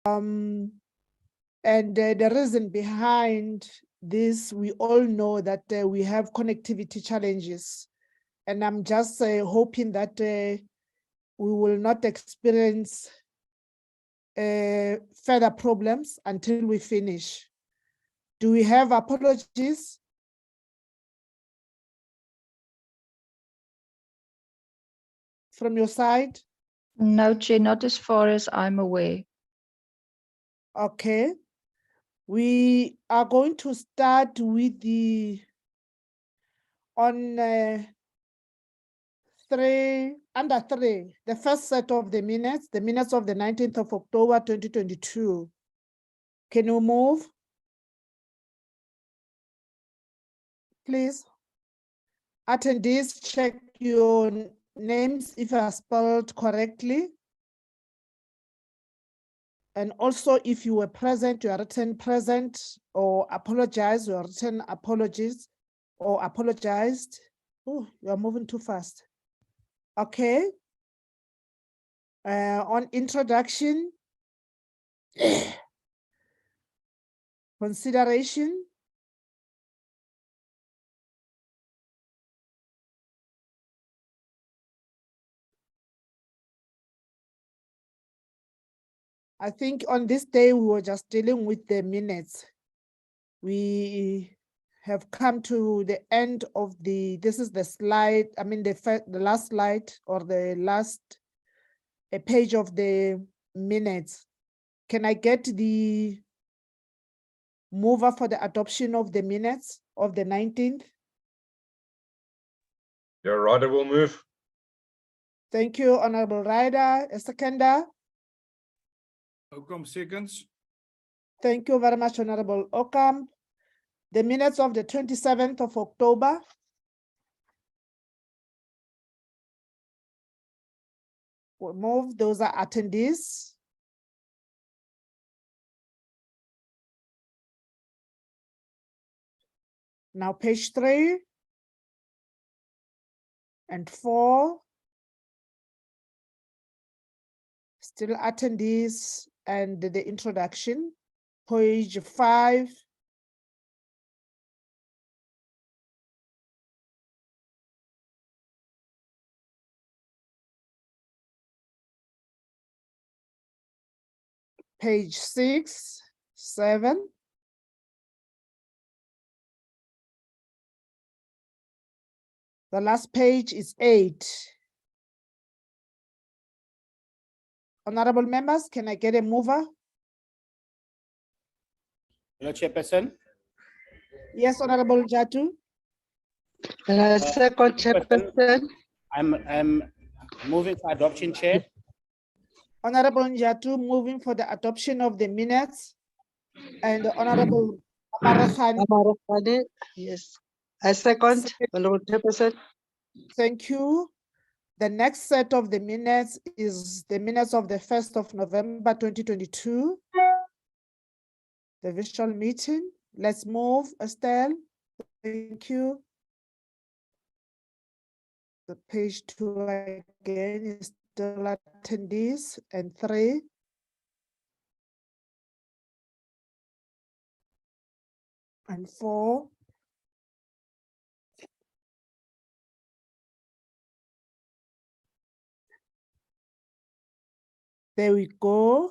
And the reason behind this, we all know that we have connectivity challenges. And I'm just hoping that we will not experience further problems until we finish. Do we have apologies? From your side? No, Chair, not as far as I'm aware. Okay. We are going to start with the on under three, the first set of the minutes of the 19th of October 2022. Can you move? Please. Attendees, check your names if are spelled correctly. And also, if you were present, you are written present, or apologize, you are written apologies, or apologized. Oh, you are moving too fast. Okay. On introduction, consideration, I think on this day, we were just dealing with the minutes. We have come to the end of this is the slide, I mean, the last slide or the last page of the minutes. Can I get the mover for the adoption of the minutes of the 19th? Your Ryder will move. Thank you, Honorable Ryder. A seconder. Ocamp seconds. Thank you very much, Honorable Ocamp. The minutes of the 27th of October. We'll move, those are attendees. Now page 3 and 4. Still attendees and the introduction. Page 5. Page 6, 7. The last page is 8. Honorable members, can I get a mover? Hello, Chairperson. Yes, Honorable Jatu. Second, Chairperson. I'm moving for adoption, Chair. Honorable Njatu moving for the adoption of the minutes, and Honorable Amarakhan. Yes. I second, Honorable Chairperson. Thank you. The next set of the minutes is the minutes of the 1st of November 2022. The virtual meeting. Let's move, Estelle. Thank you. The page 2 again is still attendees, and 3. And 4. There we go.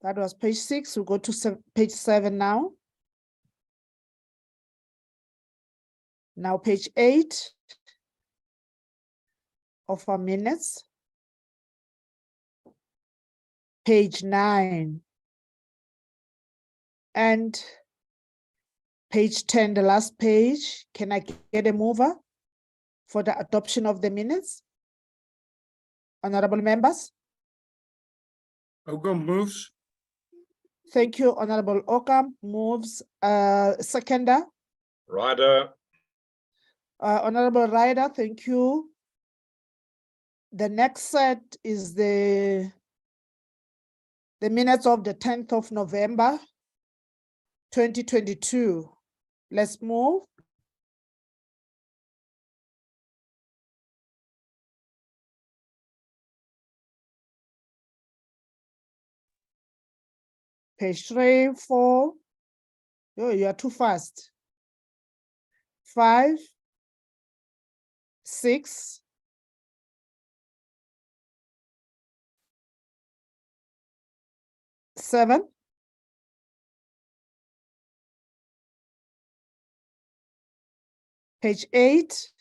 That was page 6. We'll go to page 7 now. Now page 8 of our minutes. Page 9. And page 10, the last page. Can I get a mover for the adoption of the minutes? Honorable members? Ocamp moves. Thank you, Honorable Ocamp moves. Seconder. Ryder. Honorable Ryder, thank you. The next set is the minutes of the 10th of November, 2022. Let's move. Page 3, 4. Oh, you are too fast. 5, 6, 7, 8,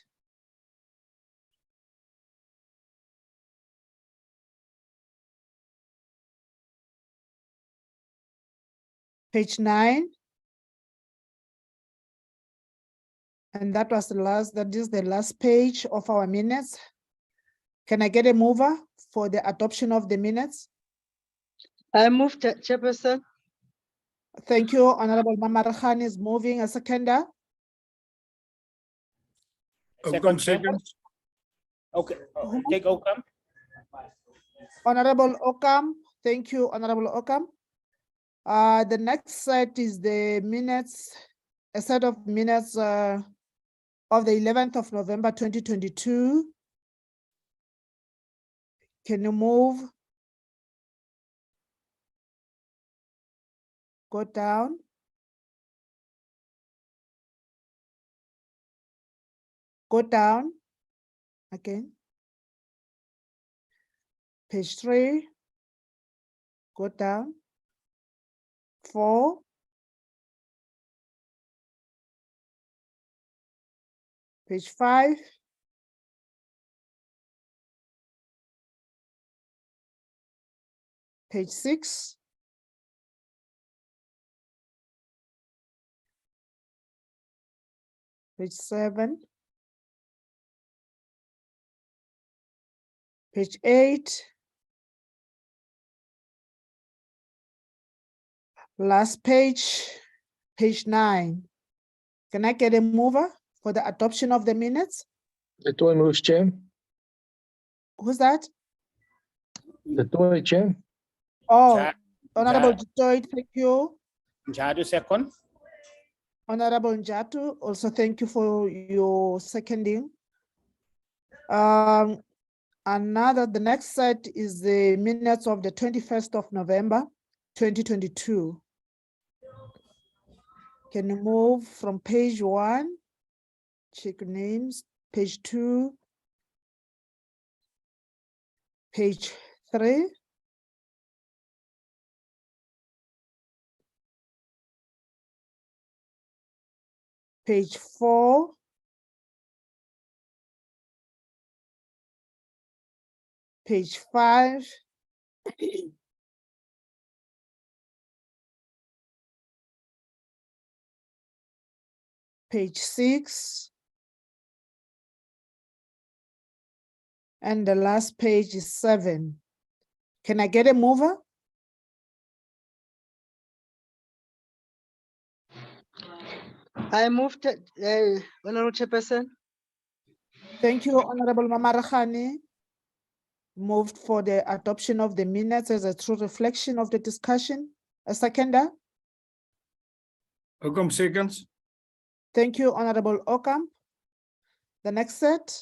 page 9, and that is the last page of our minutes. Can I get a mover for the adoption of the minutes? I move, Chairperson. Thank you. Honorable Mama Rakhane is moving. A seconder. Okom Chair. seconds. Okay, take Okom. Honorable Okam. Thank you, Honorable Okam. The next set is the minutes, a set of minutes of the 11th of November 2022. Can you move? Go down. Go down again. Page 3. Go down. 4. Page 5. Page 6. Page 7. Page 8. Last page, page 9. Can I get a mover for the adoption of the minutes? The toy moves, Chair. Who's that? The toy, Chair. Oh, Ja- Honorable Ja- Joy, thank you. Njadu second. Honorable Njatu, also thank you for your seconding. The next set is the minutes of the 21st of November, 2022. Can you move from page 1? Check names, page 2, page 3, page 4, page 5, page 6, and the last page is 7. Can I get a mover? I move, Honorable Chairperson. Thank you, Honorable Mama Rakhane. Moved for the adoption of the minutes as a true reflection of the discussion. A seconder. Okom seconds. Thank you, Honorable Okam. The next set.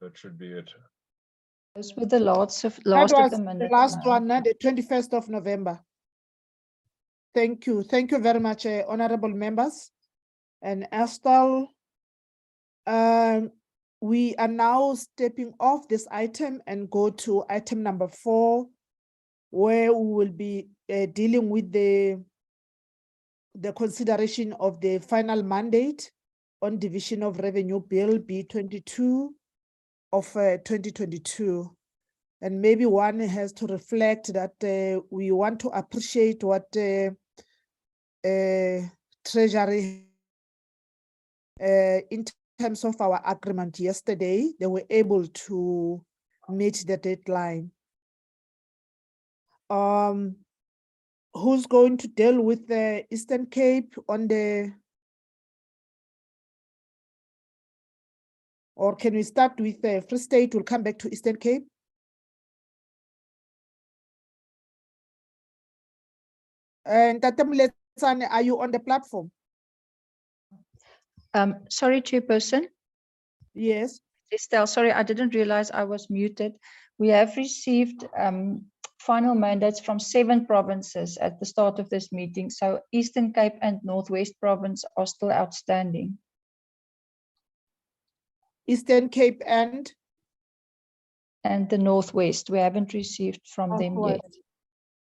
That should be it. Those were the last of That the was the minutes. last now. one, the 21st of November. Thank you. Thank you very much, honorable members. And Estelle, we are now stepping off this item and go to item number 4, where we will be dealing with the consideration of the final mandate on division of revenue bill B22 of 2022. And maybe one has to reflect that we want to appreciate what Treasury, in terms of our agreement yesterday, they were able to meet the deadline. Who's going to deal with the Eastern Cape on the, or can we start with the Free State? We'll come back to Eastern Cape. And Tatemuletsane, are you on the platform? Sorry, Chairperson. Yes. Estelle, sorry, I didn't realize I was muted. We have received final mandates from 7 provinces at the start of this meeting. So Eastern Cape and Northwest Province are still outstanding. Eastern Cape and And the Northwest, we haven't received from them yet. Northwest.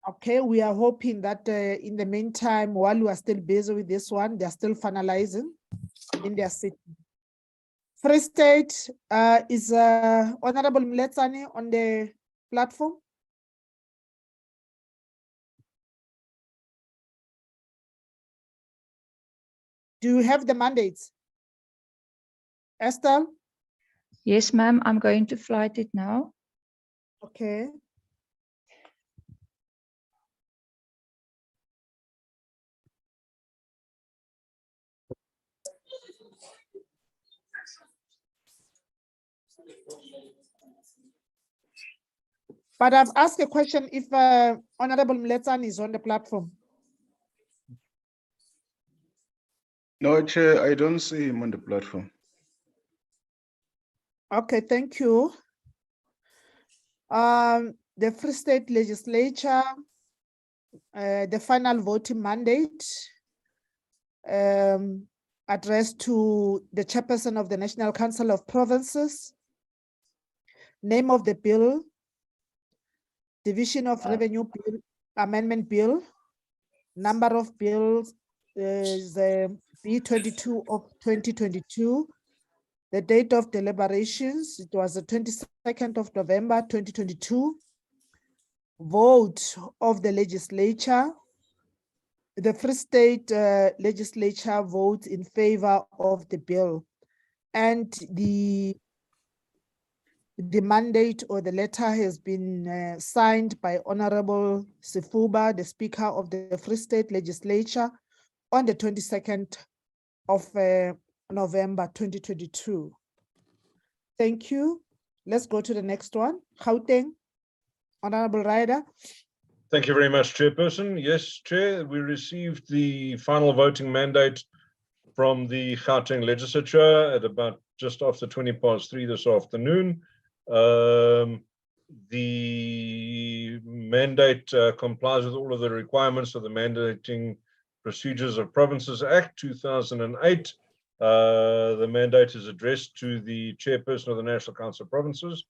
Okay, we are hoping that in the meantime, while we are still busy with this one, they're still finalizing in their city. Free State is Honorable Mletsani on the platform. Do you have the mandates? Estelle? Yes, ma'am, I'm going to flight it now. Okay. But I've asked a question if Honorable Mletsani is on the platform. No, Chair, I don't see him on the platform. Okay, thank you. The Free State Legislature, the final voting mandate addressed to the chairperson of the National Council of Provinces, name of the bill, Division of Revenue Bill, Amendment Bill, number of bills is B22 of 2022. The date of deliberations, it was the 22nd of November, 2022. Vote of the legislature. The Free State legislature votes in favor of the bill. And the mandate or the letter has been signed by Honorable Sifuba, the Speaker of the Free State legislature, on the 22nd of November 2022. Thank you. Let's go to the next one. Gauteng, Honorable Ryder. Thank you very much, Chairperson. Yes, Chair, we received the final voting mandate from the Gauteng legislature at about just after 3:20 this afternoon. The mandate complies with all of the requirements of the Mandating Procedures of Provinces Act 2008. The mandate is addressed to the chairperson of the National Council of Provinces,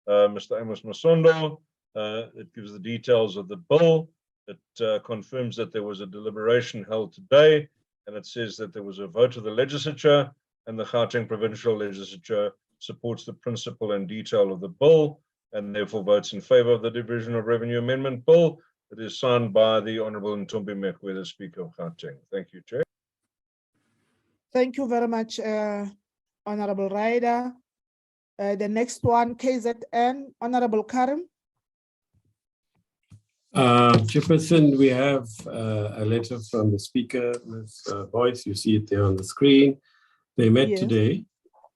Mr. Amos Masondo. It gives the details of the bill. It confirms that there was a deliberation held today, and it says that there was a vote of the legislature, and the Gauteng Provincial Legislature supports the principle and detail of the bill, and therefore votes in favor of the Division of Revenue Amendment Bill. It is signed by the Honourable Ntombi Mekwe, the Speaker of Gauteng. Thank you, Chair. Thank you very much, Honorable Ryder. The next one, KZN, Honorable Karim. Chairperson, we have a letter from the Speaker, Ms. Boyce. You see it there on the screen. They met Yes. today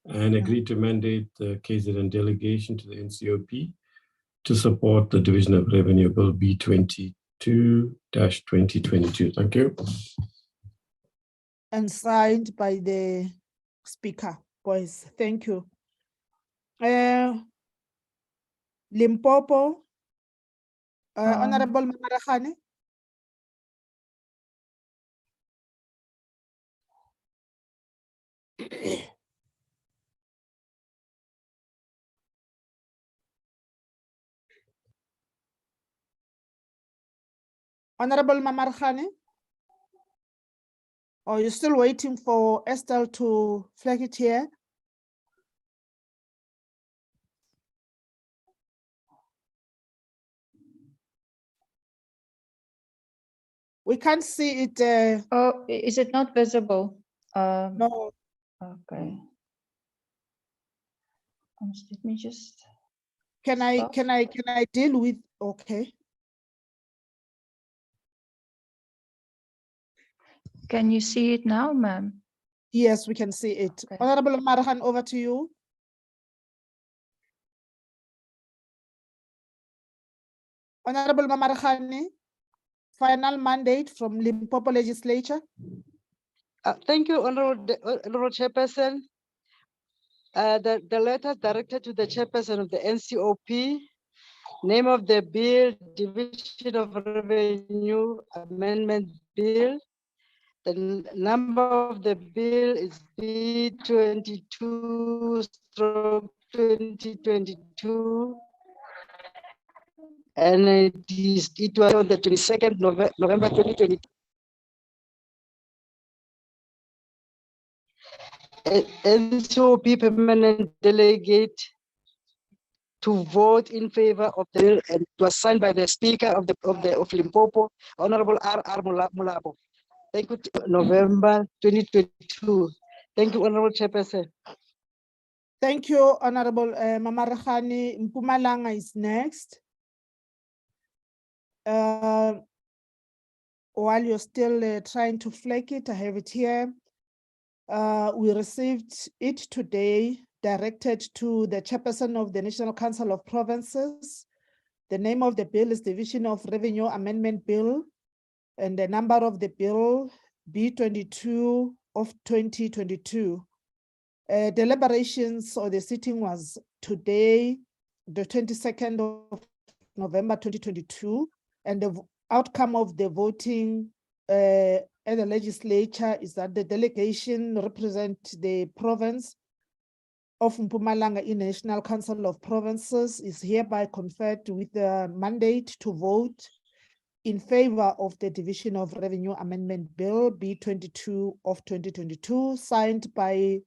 and agreed to mandate the KZN delegation to the NCOP to support the Division of Revenue Bill B22-2022. Thank you. And signed by the Speaker, Boyce. Thank you. Limpopo, Honorable Mamarachane. Honorable Mamarachane. Or you're still waiting for Estelle to flag it here? We can't see it. Oh, is it not visible? No. Okay. Let me just. Can I stop. can I deal with? Okay. Can you see it now, ma'am? Yes, we can see it. Okay. Honorable Marhan, over to you. Honorable Mamarachane, final mandate from Limpopo Legislature. Thank you, Honorable Chairperson. The letter directed to the chairperson of the NCOP Name of the bill, Division of Revenue Amendment Bill. The number of the bill is B22/2022. And it was on the 22nd November 2022. NCOP permanent delegate to vote in favor of the bill, and it was signed by the Speaker of Limpopo, Honorable R.R. Mulabo. Thank you. November 2022. Thank you, Honorable Chairperson. Thank you, Honorable Mama Rehani. Mpumalanga is next. While you're still trying to flag it, I have it here. We received it today, directed to the chairperson of the National Council of Provinces. The name of the bill is Division of Revenue Amendment Bill, and the number of the bill B22 of 2022. Deliberations or the sitting was today, the 22nd of November 2022, and the outcome of the voting at the legislature is that the delegation represent the province of Mpumalanga in National Council of Provinces is hereby conferred with the mandate to vote in favor of the Division of Revenue Amendment Bill B22 of 2022, signed by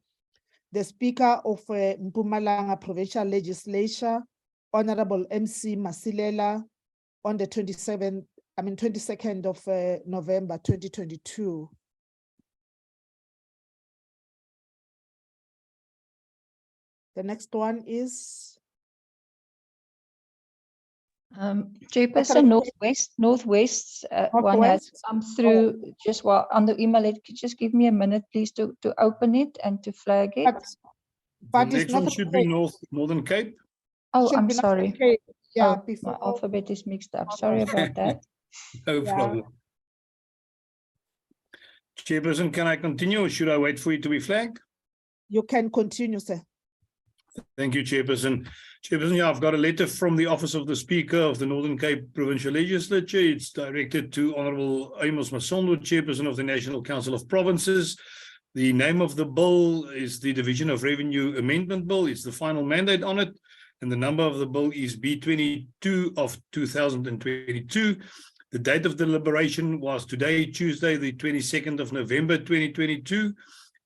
the Speaker of Mpumalanga Provincial Legislature, Honorable MC Masilela, on the 22nd of November 2022. The next one is Chairperson, Northwest's one has Northwest. come through just while on the email. Could you just give me a minute, please, to open it and to flag it? But The it's next not one should be Northern Cape. Oh, should I'm be not sorry. okay. Yeah, Oh, before. my alphabet is mixed up. Sorry about that. No Yeah. problem. Chairperson, can I continue or should I wait for you to be flagged? You can continue, sir. Thank you, Chairperson. Chairperson, yeah, I've got a letter from the Office of the Speaker of the Northern Cape Provincial Legislature. It's directed to Honorable Amos Masondo, Chairperson of the National Council of Provinces. The name of the bill is the Division of Revenue Amendment Bill. It's the final mandate on it. And the number of the bill is B22 of 2022. The date of deliberation was today, Tuesday, the 22nd of November, 2022.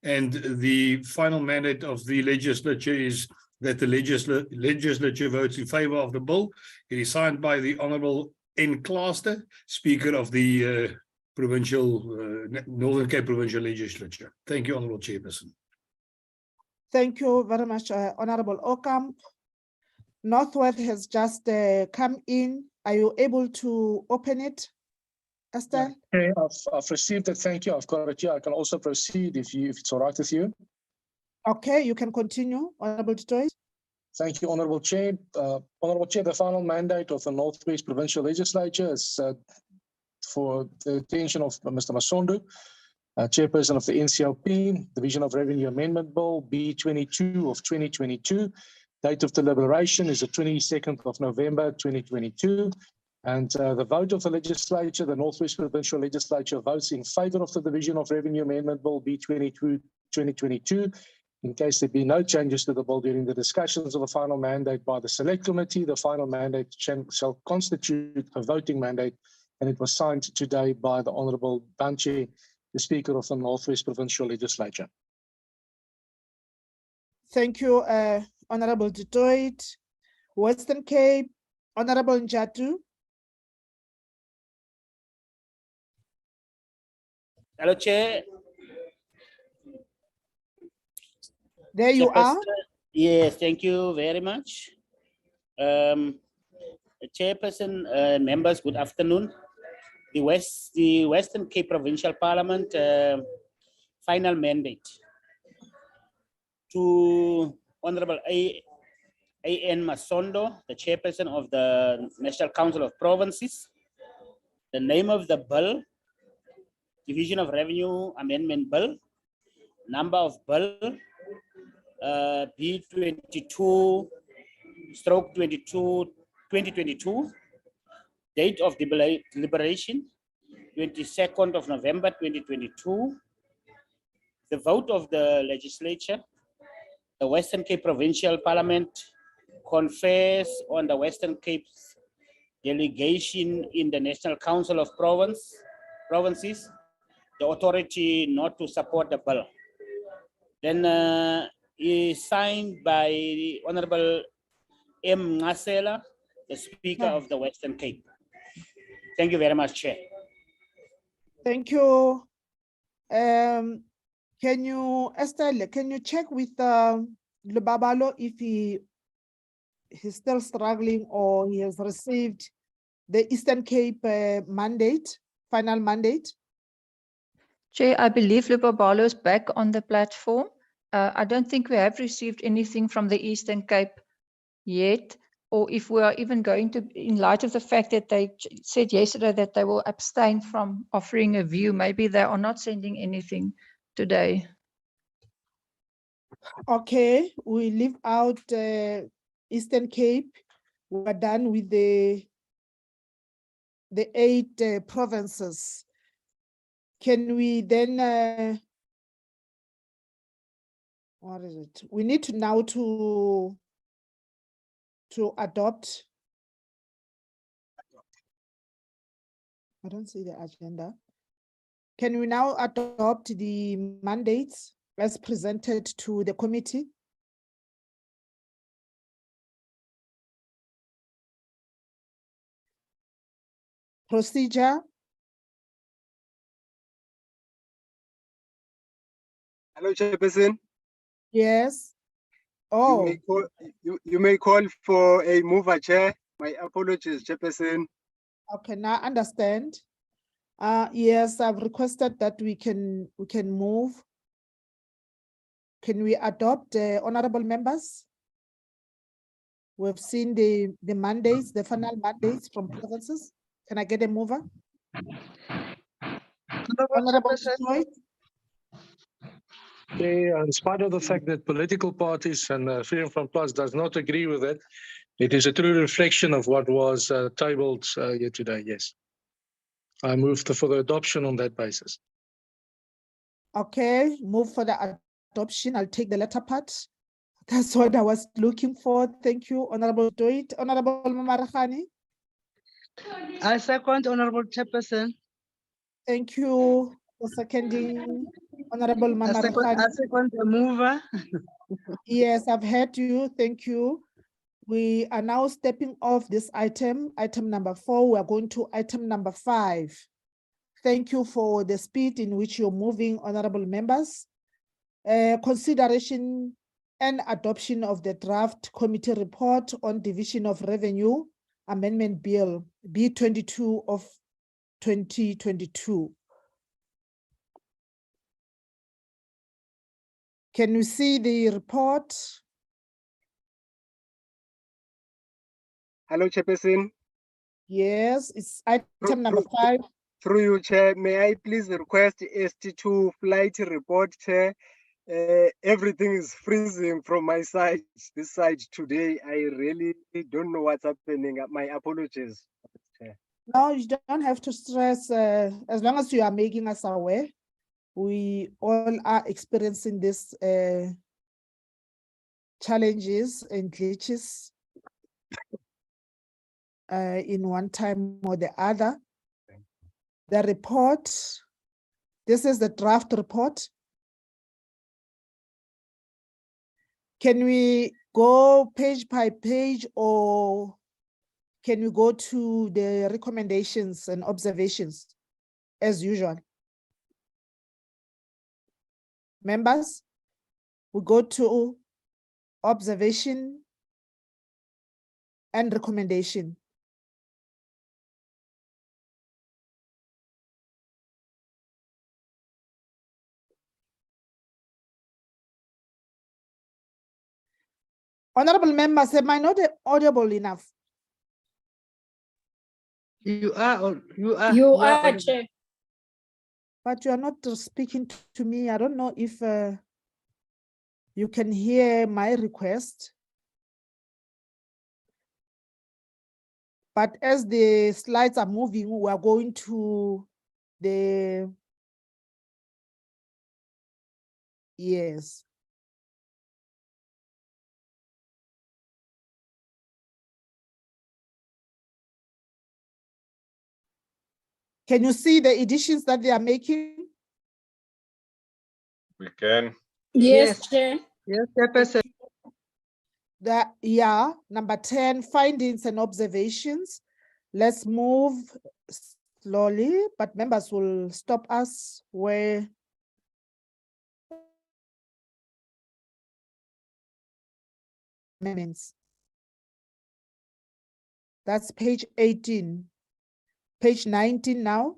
And the final mandate of the legislature is that the legislature votes in favor of the bill. It is signed by the Honorable N. Claster, Speaker of the Northern Cape Provincial Legislature. Thank you, Honorable Chairperson. Thank you very much, Honorable Ocamp. Northwest has just come in. Are you able to open it, Esther? Okay, I've received it. Thank you. I've got it here. I can also proceed if it's all right with you. Okay, you can continue, Honorable Joyce. Thank you, Honorable Chair. Honorable Chair, the final mandate of the Northwest Provincial Legislature is for the attention of Mr. Masondo, Chairperson of the NCLP, Division of Revenue Amendment Bill B22 of 2022. Date of deliberation is the 22nd of November 2022. And the vote of the legislature, the Northwest Provincial Legislature votes in favor of the Division of Revenue Amendment Bill B22 2022. In case there be no changes to the bill during the discussions of the final mandate by the Select Committee, the final mandate shall constitute a voting mandate, and it was signed today by the Honourable Banche, the Speaker of the Northwest Provincial Legislature. Thank you, Honorable Detroit. Western Cape, Honorable Njatu. Hello, Chair. There you are. Yes, thank you very much. Chairperson, members, good afternoon. The Western Cape Provincial Parliament final mandate to Honorable A.N. Masondo, the Chairperson of the National Council of Provinces. The name of the bill, Division of Revenue Amendment Bill, number of bill B22/22 2022. Date of deliberation, 22nd of November, 2022. The vote of the legislature, the Western Cape Provincial Parliament confers on the Western Cape's delegation in the National Council of Provinces, the authority not to support the bill. Then is signed by the Honorable M. Ngasela, the Speaker of the Western Cape. Thank you very much, Chair. Thank you. Can you, Estelle, can you check with Lubabalo if he's still struggling or he has received the Eastern Cape mandate, final mandate? Chair, I believe Lubabalo is back on the platform. I don't think we have received anything from the Eastern Cape yet, or if we are even going to, in light of the fact that they said yesterday that they will abstain from offering a view, maybe they are not sending anything today. Okay, we leave out Eastern Cape. We're done with the 8 provinces. Can we then, what is it? We need to now to adopt. I don't see the agenda. Can we now adopt the mandates as presented to the committee? Procedure. Hello, Chairperson. Yes. Oh, You may call for a mover, Chair. My apologies, Chairperson. okay, now I understand. Yes, I've requested that we can move. Can we adopt honorable members? We've seen the mandates, the final mandates from provinces. Can I get a mover? Honorable Floyd? In spite of the fact that political parties and Freedom Front Plus does not agree with it, it is a true reflection of what was tabled here today, yes. I moved for the adoption on that basis. Okay, move for the adoption. I'll take the latter part. That's what I was looking for. Thank you, Honorable Doit. Honorable Mamarahani. I second, Honorable Chairperson. Thank you for seconding, Honorable I Mamarahani. second the mover. Yes, I've heard you. Thank you. We are now stepping off this item number 4. We are going to item number 5. Thank you for the speed in which you're moving, honorable members. Consideration and adoption of the draft committee report on Division of Revenue Amendment Bill B22 of 2022. Can you see the report? Hello, Chairperson. Yes, it's item number 5. Through you, Chair, may I please request ST2 flight report, Chair? Everything is freezing from my side, this side today. I really don't know what's happening. My apologies, Chair. No, you don't have to stress. As long as you are making us aware, we all are experiencing this challenges and glitches in one time or the other. The report, this is the draft report. Can we go page by page, or can we go to the recommendations and observations as usual? Members, we go to observation and recommendation. Honorable members, am I not audible enough? You are, Chair. But you are not speaking to me. I don't know if you can hear my request. But as the slides are moving, we are going to the, yes. Can you see the additions that they are making? We can. Yes. Chair. Yes, Chairperson. Yeah, number 10, findings and observations. Let's move slowly, but members will stop us where amendments. That's page 18. Page 19 now.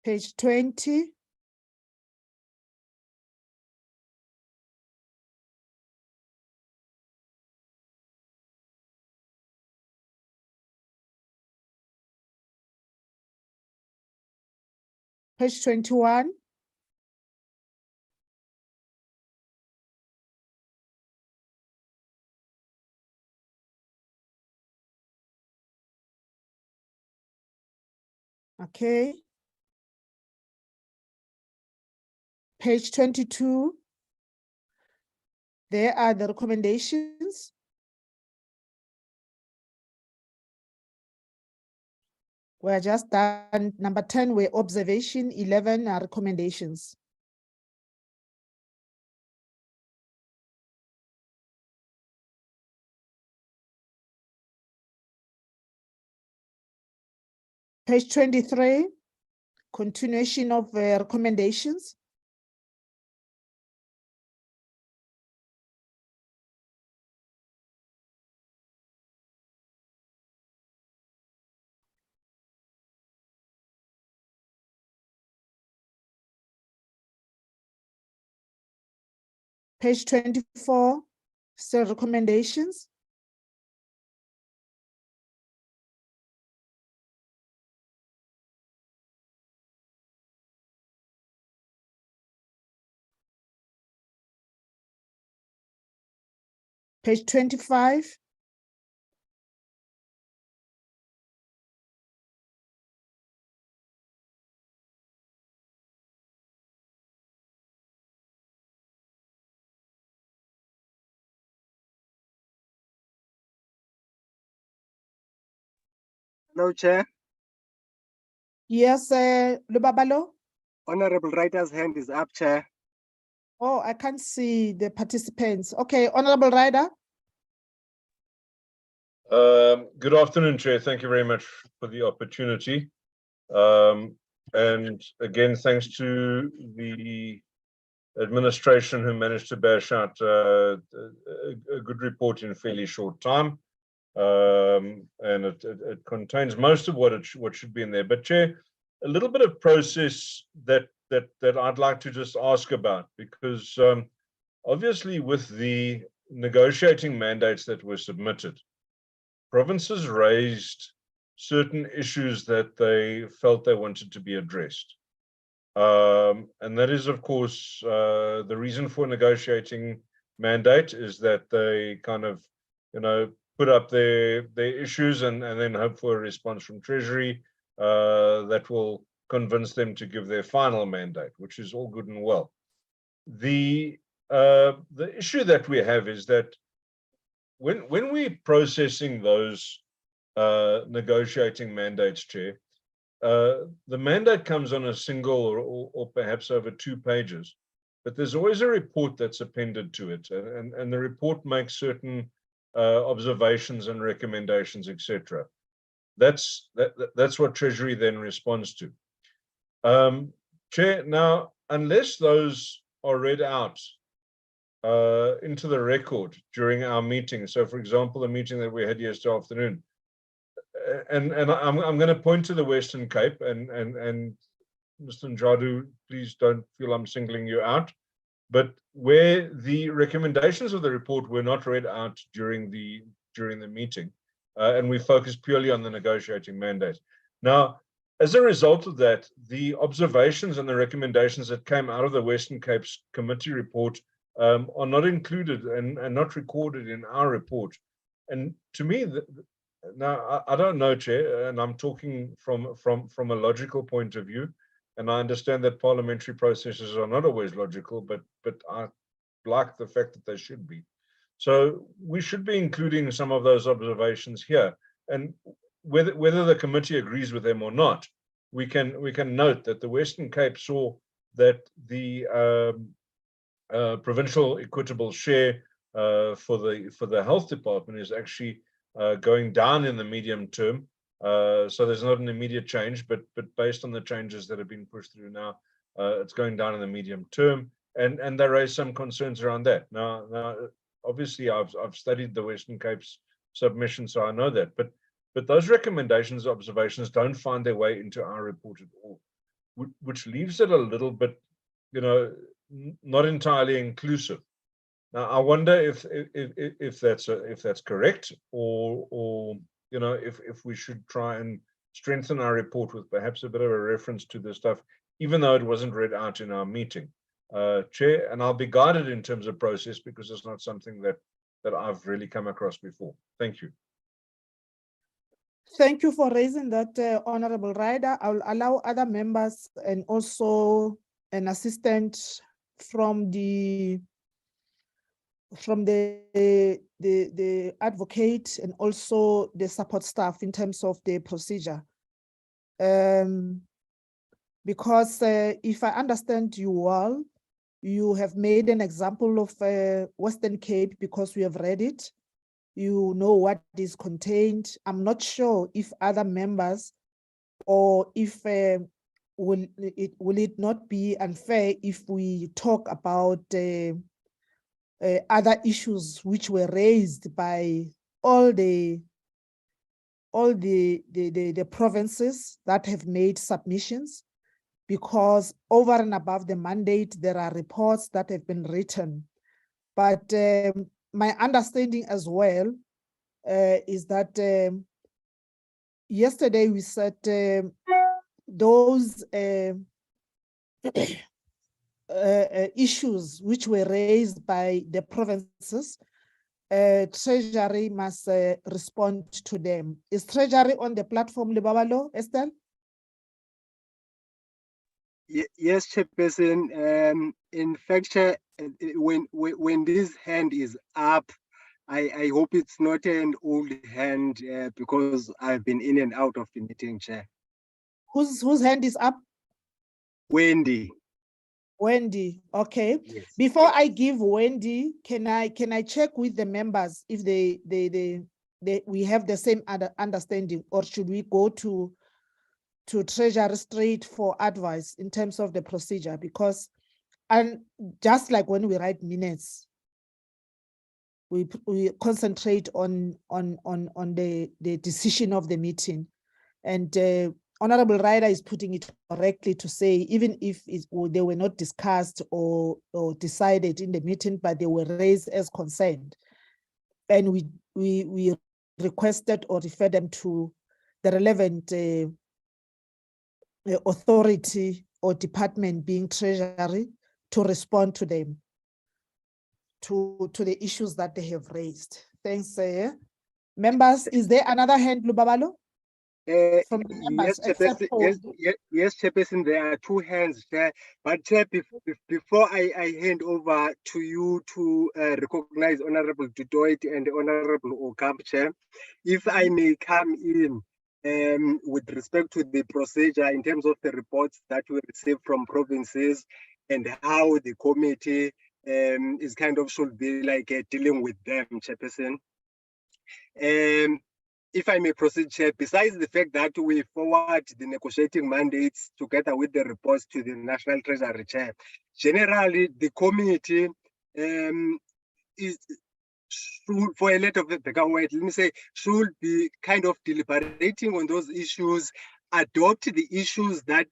Page 20. Page 21. Okay. Page 22. There are the recommendations. We're just done. Number 10 were observation, 11 are recommendations. Page 23, continuation of recommendations. Page 24, so recommendations. Page 25. Hello, Chair. Yes, Lubabalo. Honorable Writer's hand is up, Chair. Oh, I can't see the participants. Okay, Honorable Rider. Good afternoon, Chair. Thank you very much for the opportunity. And again, thanks to the administration who managed to bash out a good report in a fairly short time. And it contains most of what should be in there. But Chair, a little bit of process that I'd like to just ask about, because obviously with the negotiating mandates that were submitted, provinces raised certain issues that they felt they wanted to be addressed. And that is, of course, the reason for negotiating mandate is that they kind of, put up their issues and then hope for a response from Treasury that will convince them to give their final mandate, which is all good and well. The issue that we have is that when we're processing those negotiating mandates, Chair, the mandate comes on a single or perhaps over 2 pages, but there's always a report that's appended to it, and the report makes certain observations and recommendations, etc. That's what Treasury then responds to. Chair, now, unless those are read out into the record during our meeting, so for example, the meeting that we had yesterday afternoon, and I'm going to point to the Western Cape, and Mr. Njadu, please don't feel I'm singling you out, but where the recommendations of the report were not read out during the meeting, and we focused purely on the negotiating mandate. Now, as a result of that, the observations and the recommendations that came out of the Western Cape's committee report are not included and not recorded in our report. And to me, now I don't know, Chair, and I'm talking from a logical point of view, and I understand that parliamentary processes are not always logical, but I like the fact that they should be. So we should be including some of those observations here, and whether the committee agrees with them or not, we can note that the Western Cape saw that the provincial equitable share for the health department is actually going down in the medium term. So there's not an immediate change, but based on the changes that have been pushed through now, it's going down in the medium term, and they raise some concerns around that. Now obviously I've studied the Western Cape's submission, so I know that, but those recommendations, observations don't find their way into our report at all, which leaves it a little bit, not entirely inclusive. Now I wonder if that's correct, or if we should try and strengthen our report with perhaps a bit of a reference to this stuff, even though it wasn't read out in our meeting, Chair. And I'll be guided in terms of process because it's not something that I've really come across before. Thank you. Thank you for raising that, Honorable Ryder. I'll allow other members and also an assistant from the advocate and also the support staff in terms of the procedure. Because if I understand you well, you have made an example of Western Cape because we have read it. You know what is contained. I'm not sure if other members, or if will it not be unfair if we talk about other issues which were raised by all the provinces that have made submissions, because over and above the mandate, there are reports that have been written. But my understanding as well is that yesterday we said those issues which were raised by the provinces, Treasury must respond to them. Is Treasury on the platform, Lebabalo, Estelle? Yes, Chairperson. In fact, when this hand is up, I hope it's not an old hand because I've been in and out of the meeting, Chair. Whose hand is up? Wendy. Wendy, okay. Yes. Before I give Wendy, can I check with the members if we have the same understanding, or should we go to Treasury straight for advice in terms of the procedure? Because, and just like when we write minutes, we concentrate on the decision of the meeting, and Honorable Ryder is putting it correctly to say, even if they were not discussed or decided in the meeting, but they were raised as concerned, and we requested or referred them to the relevant authority or department, being Treasury, to respond to them, to the issues that they have raised. Thanks, members. Is there another hand, Lubabalo? From the members, yes, Chairperson, there are two hands there. But Chair, before I hand over to you to recognize Honorable Dudoit and Honorable Okamp, Chair, if I may come in with respect to the procedure in terms of the reports that we receive from provinces and how the committee is kind of should be like dealing with them, Chairperson. If I may proceed, Chair, besides the fact that we forward the negotiating mandates together with the reports to the National Treasury, Chair, generally the committee is, for a letter of the government, let me say, should be kind of deliberating on those issues, adopt the issues that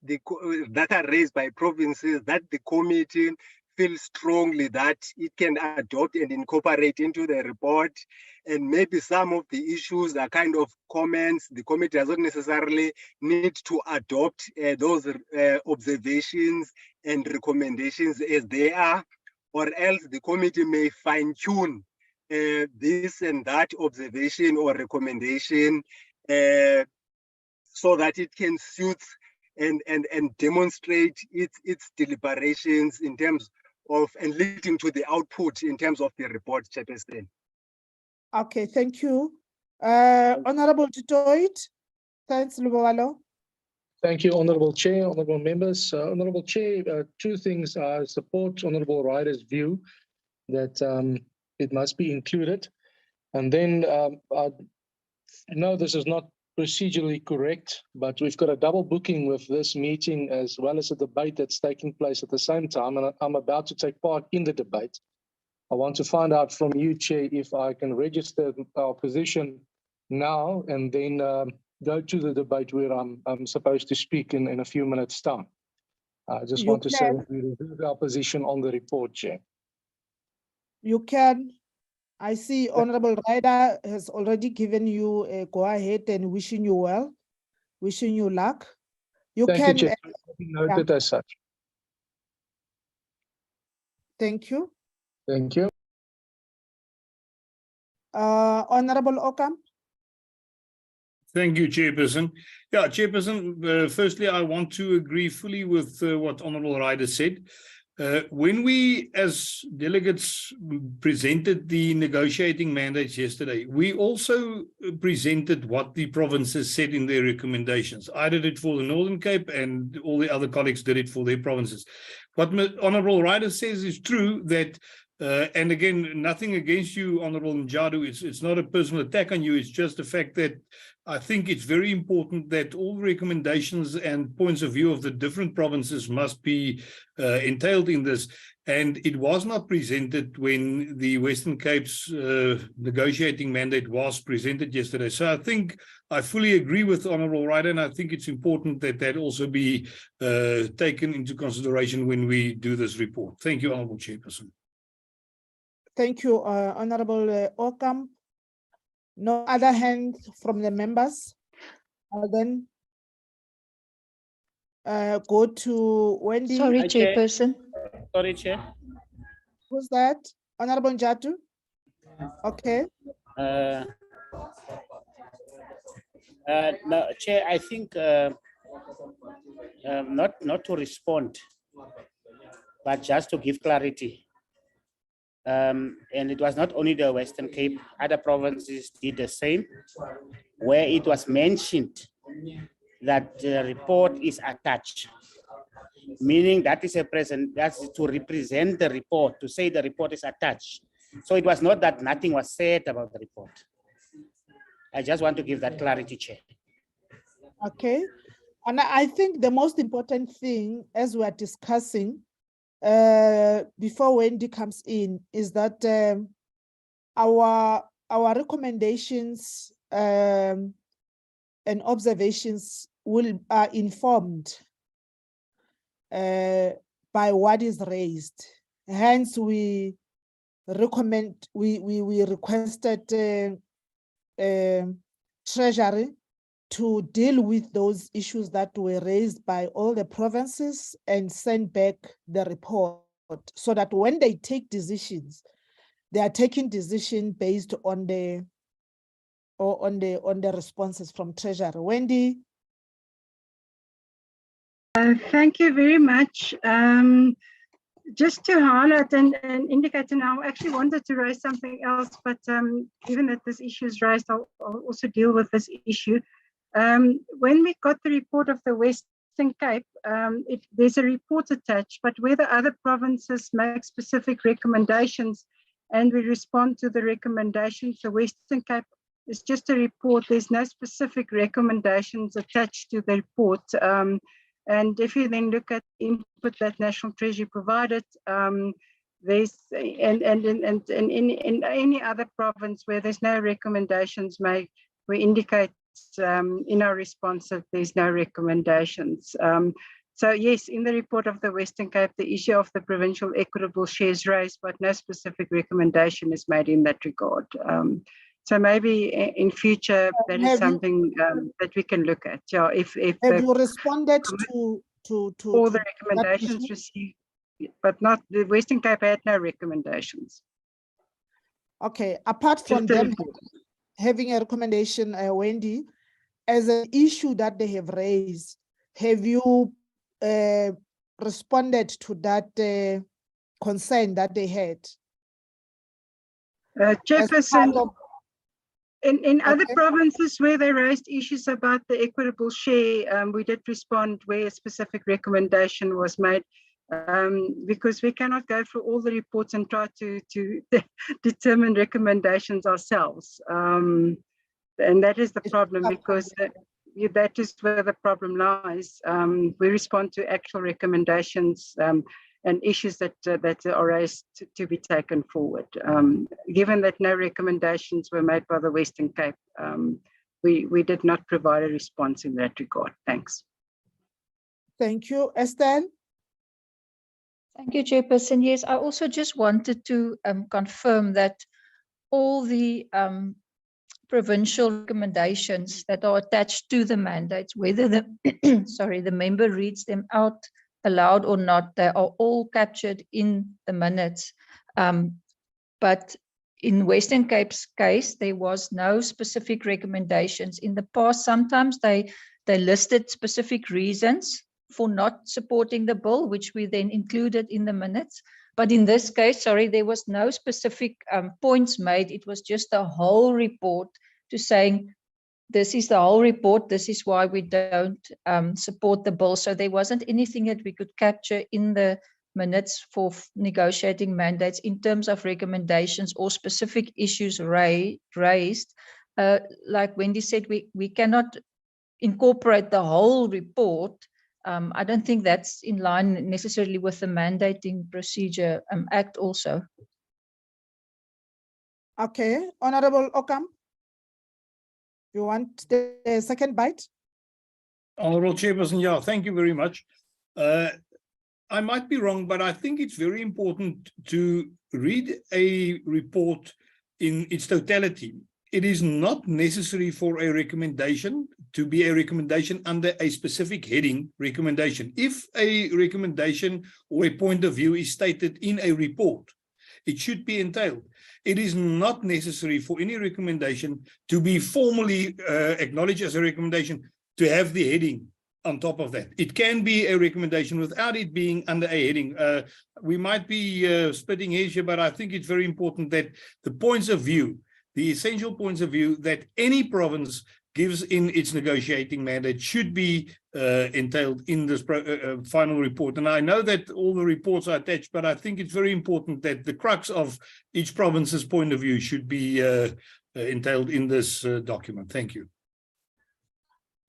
are raised by provinces that the committee feel strongly that it can adopt and incorporate into the report. And maybe some of the issues are kind of comments. The committee does not necessarily need to adopt those observations and recommendations as they are, or else the committee may fine-tune this and that observation or recommendation so that it can suit and demonstrate its deliberations in terms of and leading to the output in terms of the report, Chairperson. Okay, thank you. Honorable Tutoit, thanks, Lubawalo. Thank you, Honorable Chair, Honorable Members. Honorable Chair, two things. I support Honorable Ryder's view that it must be included. And then I know this is not procedurally correct, but we've got a double booking with this meeting as well as a debate that's taking place at the same time, and I'm about to take part in the debate. I want to find out from you, Chair, if I can register our position now and then go to the debate where I'm supposed to speak in a few minutes' time. I just want to say that we reserve our position on the report, Chair. You can. I see Honorable Ryder has already given you a go-ahead and wishing you well, wishing you luck. You Thank can. you, Chair. Noted as such. Thank you. Thank you. Honorable Okam. Thank you, Chairperson. Yeah, Chairperson, firstly, I want to agree fully with what Honorable Ryder said. When we as delegates presented the negotiating mandates yesterday, we also presented what the provinces said in their recommendations. I did it for the Northern Cape and all the other colleagues did it for their provinces. What Honorable Ryder says is true that and again, nothing against you, Honorable Njadu. It's not a personal attack on you. It's just the fact that I think it's very important that all recommendations and points of view of the different provinces must be entailed in this. And it was not presented when the Western Cape's negotiating mandate was presented yesterday. So I think I fully agree with Honorable Ryder, and I think it's important that that also be taken into consideration when we do this report. Thank you, Honorable Chairperson. Thank you, Honorable Okam. No other hands from the members. I'll then go to Wendy. Sorry, Hi, Chair. Chairperson. Sorry, Chair. Who's that? Honorable Njatu? Okay. No, Chair, I think not to respond, but just to give clarity. And it was not only the Western Cape, other provinces did the same, where it was mentioned that the report is attached, meaning that is that's to represent the report, to say the report is attached. So it was not that nothing was said about the report. I just want to give that clarity, Chair. Okay. And I think the most important thing, as we are discussing, before Wendy comes in, is that our recommendations and observations are informed by what is raised. Hence, we requested Treasury to deal with those issues that were raised by all the provinces and send back the report so that when they take decisions, they are taking decision based on the responses from Treasury. Wendy. Thank you very much. Just to highlight and indicate, and I actually wanted to raise something else, but given that this issue is raised, I'll also deal with this issue. When we got the report of the Western Cape, there's a report attached, but whether other provinces make specific recommendations and we respond to the recommendations, the Western Cape is just a report. There's no specific recommendations attached to the report. And if you then look at input that National Treasury provided, there's in any other province where there's no recommendations made, we indicate in our response that there's no recommendations. So yes, in the report of the Western Cape, the issue of the provincial equitable shares raised, but no specific recommendation is made in that regard. So maybe in future, that is something that we can look at. Yeah, if have you responded to all the that recommendations issue? received, but not the Western Cape had no recommendations. Okay, apart from Just the them report. having a recommendation, Wendy, as an issue that they have raised, have you responded to that concern that they had? Chairperson, in other Okay. provinces where they raised issues about the equitable share, we did respond where a specific recommendation was made, because we cannot go through all the reports and try to determine recommendations ourselves. And that is the problem, because that is where the problem lies. We respond to actual recommendations and issues that are raised to be taken forward. Given that no recommendations were made by the Western Cape, we did not provide a response in that regard. Thanks. Thank you. Estelle? Thank you, Chairperson. Yes, I also just wanted to confirm that all the provincial recommendations that are attached to the mandates, whether the sorry, the member reads them out aloud or not, they are all captured in the minutes. But in Western Cape's case, there was no specific recommendations. In the past, sometimes they listed specific reasons for not supporting the bill, which we then included in the minutes. But in this case, sorry, there was no specific points made. It was just a whole report to saying, this is the whole report, this is why we don't support the bill. So there wasn't anything that we could capture in the minutes for negotiating mandates in terms of recommendations or specific issues raised. Like Wendy said, we cannot incorporate the whole report. I don't think that's in line necessarily with the Mandating Procedure Act also. Okay, Honorable Okam, you want the second bite? Honorable Chairperson, yeah, thank you very much. I might be wrong, but I think it's very important to read a report in its totality. It is not necessary for a recommendation to be a recommendation under a specific heading recommendation. If a recommendation or a point of view is stated in a report, it should be entailed. It is not necessary for any recommendation to be formally acknowledged as a recommendation to have the heading on top of that. It can be a recommendation without it being under a heading. We might be splitting hairs here, but I think it's very important that the points of view, the essential points of view that any province gives in its negotiating mandate should be entailed in this final report. And I know that all the reports are attached, but I think it's very important that the crux of each province's point of view should be entailed in this document. Thank you.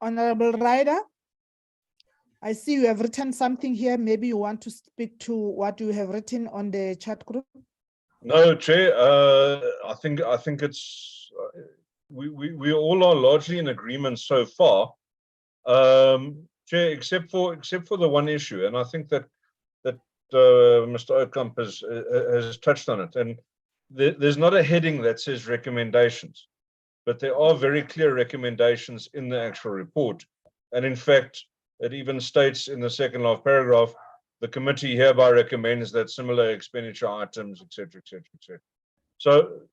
Honorable Ryder, I see you have written something here. Maybe you want to speak to what you have written on the chat group. No, Chair. I think it's we all are largely in agreement so far, Chair, except for the one issue, and I think that Mr. Okamp has touched on it. And there's not a heading that says recommendations, but there are very clear recommendations in the actual report. And in fact, it even states in the second last paragraph, the committee hereby recommends that similar expenditure items, etc., etc., etc.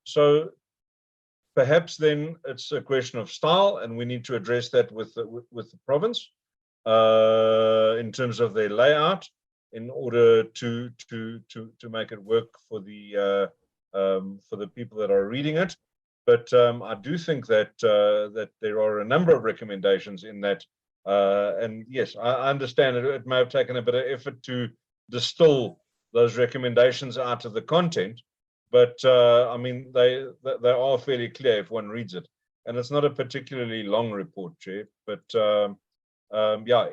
So perhaps then it's a question of style, and we need to address that with the province in terms of their layout, in order to make it work for the people that are reading it. But I do think that that there are a number of recommendations in that. And yes, I understand it may have taken a bit of effort to distill those recommendations out of the content, but I mean, they are fairly clear if one reads it. And it's not a particularly long report, Chair, but yeah,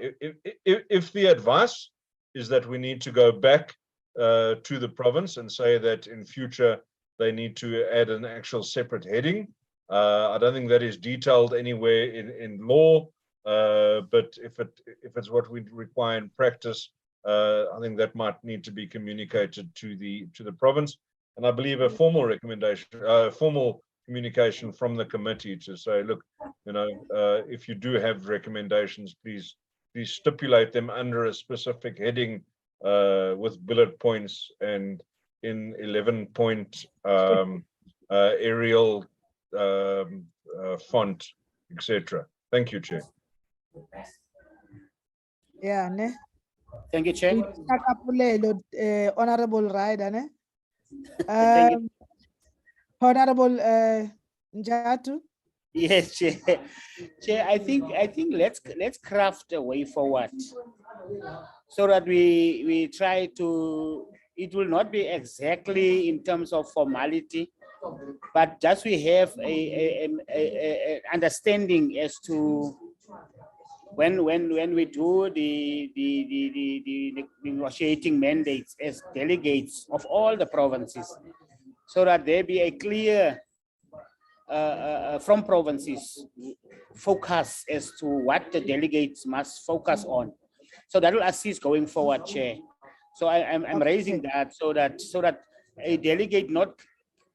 if the advice is that we need to go back to the province and say that in future they need to add an actual separate heading, I don't think that is detailed anywhere in law But if it's what we require in practice, I think that might need to be communicated to the province. And I believe a formal recommendation, formal communication from the committee to say, look, if you do have recommendations, please stipulate them under a specific heading with bullet points and in 11-point Arial font, etc. Thank you, Chair. Yeah, ne? Thank you, Chair. Honorable Ryder, ne? Thank you. Honorable Njatu. Yes, Chair. Chair, I think let's craft a way forward so that we try to. It will not be exactly in terms of formality, but just we have a understanding as to when we do the negotiating mandates as delegates of all the provinces, so that there be a clear from provinces focus as to what the delegates must focus on. So that will assist going forward, Chair. So I'm raising that so that a delegate not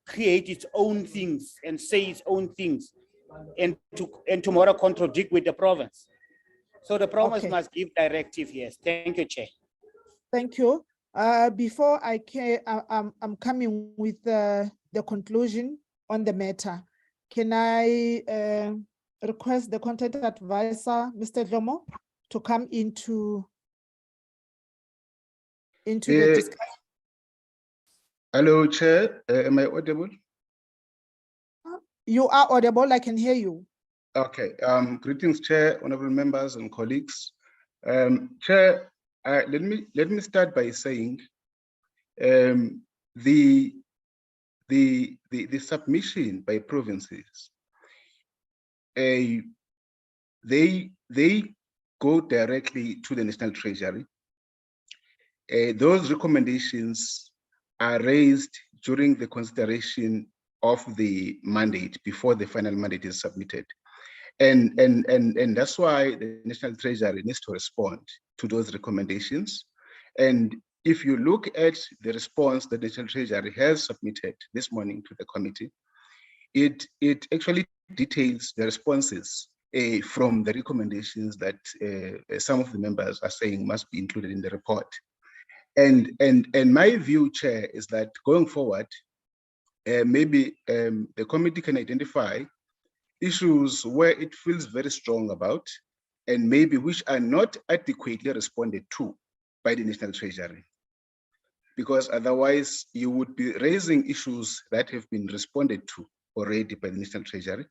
create its own things and say its own things and tomorrow contradict with the province. So the province must give directive. Yes. Thank you, Chair. Thank you. Before I'm coming with the conclusion on the matter. Can I request the content advisor, Mr. Dlomo, to come into the discussion? Hello, Chair. Am I audible? You are audible. I can hear you. Okay. Greetings, Chair, honorable members and colleagues. Chair, let me start by saying the submission by provinces, they go directly to the National Treasury. Those recommendations are raised during the consideration of the mandate before the final mandate is submitted. And that's why the National Treasury needs to respond to those recommendations. And if you look at the response that the National Treasury has submitted this morning to the committee, it actually details the responses from the recommendations that some of the members are saying must be included in the report. And my view, Chair, is that going forward, maybe the committee can identify issues where it feels very strong about, and maybe which are not adequately responded to by the National Treasury. Because otherwise you would be raising issues that have been responded to already by the National Treasury.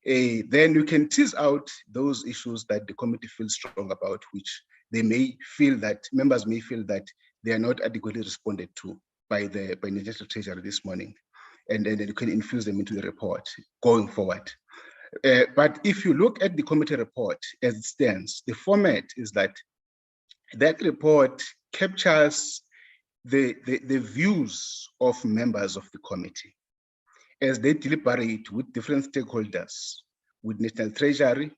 Then you can tease out those issues that the committee feels strong about, which they may feel that, members may feel that they are not adequately responded to by the National Treasury this morning. And then you can infuse them into the report going forward. But if you look at the committee report as it stands, the format is that report captures the views of members of the committee as they deliberate with different stakeholders, with National Treasury,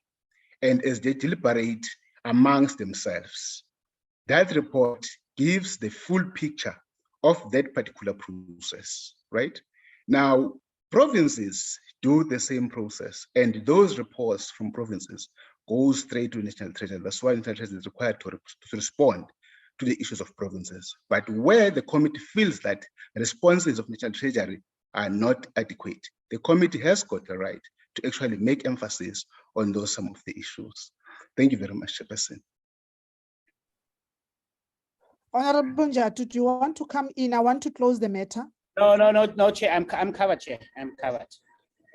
and as they deliberate amongst themselves. That report gives the full picture of that particular process, right? Now, provinces do the same process, and those reports from provinces go straight to National Treasury. That's why National Treasury is required to respond to the issues of provinces. But where the committee feels that responses of National Treasury are not adequate, the committee has got the right to actually make emphasis on those some of the issues. Thank you very much, Chairperson. Honorable Njatu, do you want to come in? I want to close the matter. No, Chair. I'm covered, Chair. I'm covered.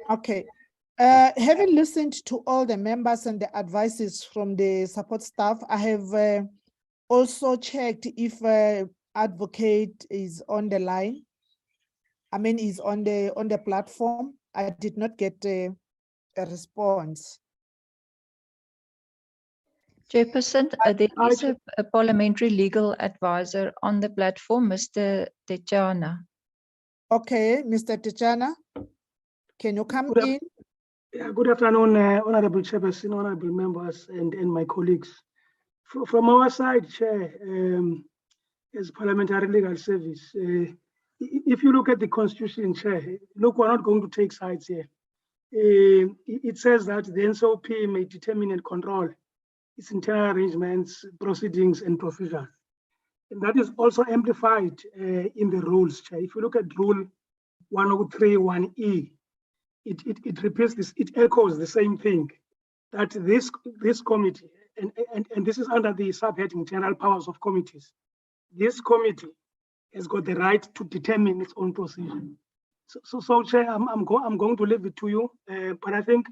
Okay. Having listened to all the members and the advices from the support staff, I have also checked if advocate is on the line. I mean, is on the platform. I did not get a response. Chairperson, there is a parliamentary legal advisor on the platform, Mr. Techana. Okay, Mr. Techana, can you come in? Yeah, good afternoon, Honorable Chairperson, honorable members, and my colleagues. From our side, Chair, as Parliamentary Legal Service, if you look at the Constitution, Chair, look, we're not going to take sides here. It says that the NCOP may determine and control its internal arrangements, proceedings, and procedures. And that is also amplified in the rules, Chair. If you look at Rule 103(1)(e), it repeats this, it echoes the same thing, that this committee, and this is under the subheading General Powers of Committees, this committee has got the right to determine its own procedure. So Chair, I'm going to leave it to you, but I think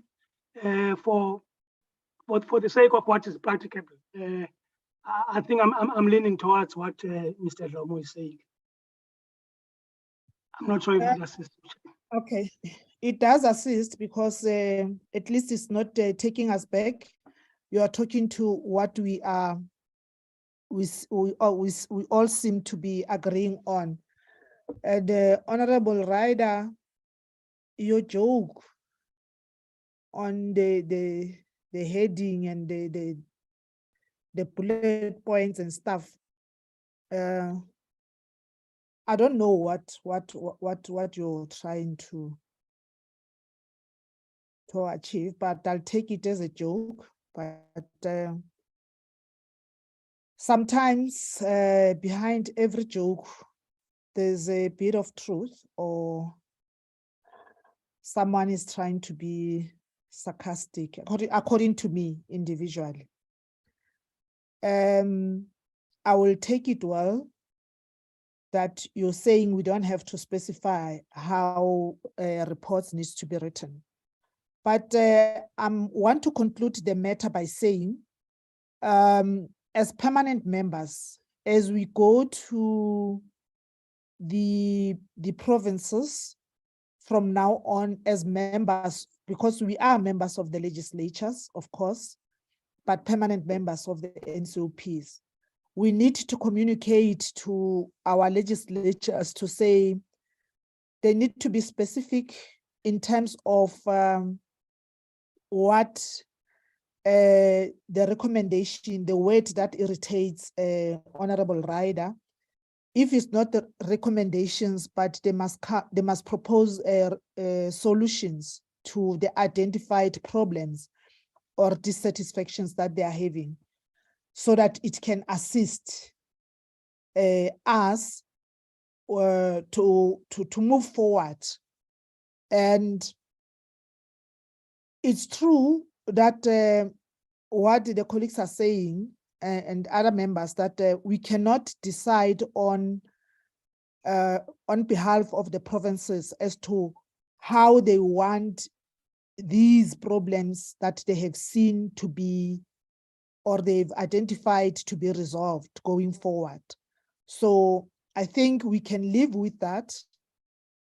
for the sake of what is practicable, I think I'm leaning towards what Mr. Lomo is saying. I'm not sure if it assists. Okay, it does assist because at least it's not taking us back. You are talking to what we all seem to be agreeing on. The Honorable Ryder, your joke on the heading and the bullet points and stuff. I don't know what you're trying to achieve, but I'll take it as a joke. But sometimes behind every joke, there's a bit of truth, or someone is trying to be sarcastic, according to me individually. I will take it well that you're saying we don't have to specify how reports needs to be written. But I want to conclude the matter by saying, as permanent members, as we go to the provinces from now on as members, because we are members of the legislatures, of course, but permanent members of the NCOPs, we need to communicate to our legislatures to say they need to be specific in terms of what the recommendation, the word that irritates Honorable Ryder. If it's not the recommendations, but they must propose solutions to the identified problems or dissatisfactions that they are having, so that it can assist us to move forward. And it's true that what the colleagues are saying and other members, that we cannot decide on behalf of the provinces as to how they want these problems that they have seen to be, or they've identified to be resolved going forward. So I think we can live with that